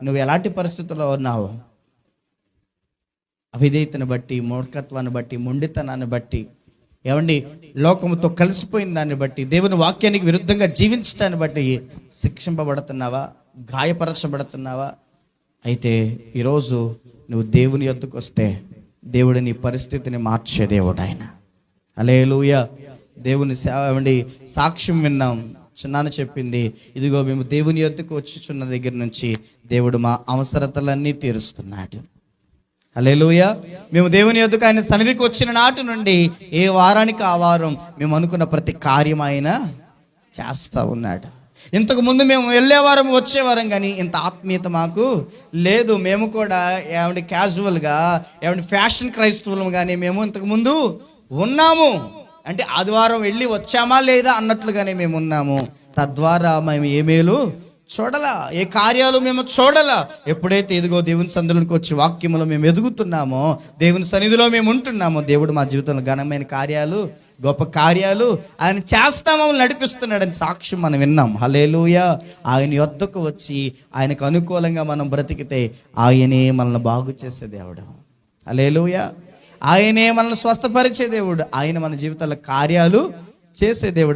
నువ్వు ఎలాంటి పరిస్థితుల్లో ఉన్నావు? అవిధేయతను బట్టి, మూర్ఖత్వాన్ని బట్టి, మొండితనాన్ని బట్టి, ఏమండి లోకముతో కలిసిపోయిన దాన్ని బట్టి, దేవుని వాక్యానికి విరుద్ధంగా జీవించడాన్ని బట్టి శిక్షింపబడుతున్నావా? గాయపరచబడుతున్నావా? అయితే ఈరోజు నువ్వు దేవుని యొద్దకు వస్తే దేవుడు నీ పరిస్థితిని మార్చే దేవుడు ఆయన. హల్లెలూయా. దేవుని ఏమండి సాక్ష్యం విన్నాం. చిన్నాన్న చెప్పింది, ఇదిగో మేము దేవుని యొద్దకు వచ్చుచున్న దగ్గర నుంచి దేవుడు మా అవసరతలన్నీ తీరుస్తున్నాడు. హల్లెలూయా. మేము దేవుని యొద్దకు ఆయన సన్నిధికి వచ్చిన నాటి నుండి ఏ వారానికి ఆ వారం మేము అనుకున్న ప్రతి కార్యం ఆయన చేస్తూ ఉన్నాడు. ఇంతకు ముందు మేము వెళ్ళేవారం వచ్చేవారం, కానీ ఇంత ఆత్మీయత మాకు లేదు. మేము కూడా ఏమంటే క్యాజువల్గా ఏమంటే ఫ్యాషన్ క్రైస్తవులం కానీ మేము ఇంతకు ముందు ఉన్నాము. అంటే ఆదివారం వెళ్ళి వచ్చామా లేదా అన్నట్లుగానే మేము ఉన్నాము. తద్వారా మేము ఏ మేలు చూడలా, ఏ కార్యాలు మేము చూడలా. ఎప్పుడైతే ఇదిగో దేవుని సన్నిధిలోకి వచ్చి వాక్యములో మేము ఎదుగుతున్నామో, దేవుని సన్నిధిలో మేము ఉంటున్నామో, దేవుడు మా జీవితంలో ఘనమైన కార్యాలు, గొప్ప కార్యాలు ఆయన చేస్తామో నడిపిస్తున్నాడని సాక్ష్యం మనం విన్నాం. హల్లెలూయా. ఆయన యొద్దకు వచ్చి ఆయనకు అనుకూలంగా మనం బ్రతికితే ఆయనే మనల్ని బాగు చేసే దేవుడు. హల్లెలూయా. ఆయనే మనల్ని స్వస్థపరిచే దేవుడు. ఆయన మన జీవితాల్లో కార్యాలు చేసే దేవుడు.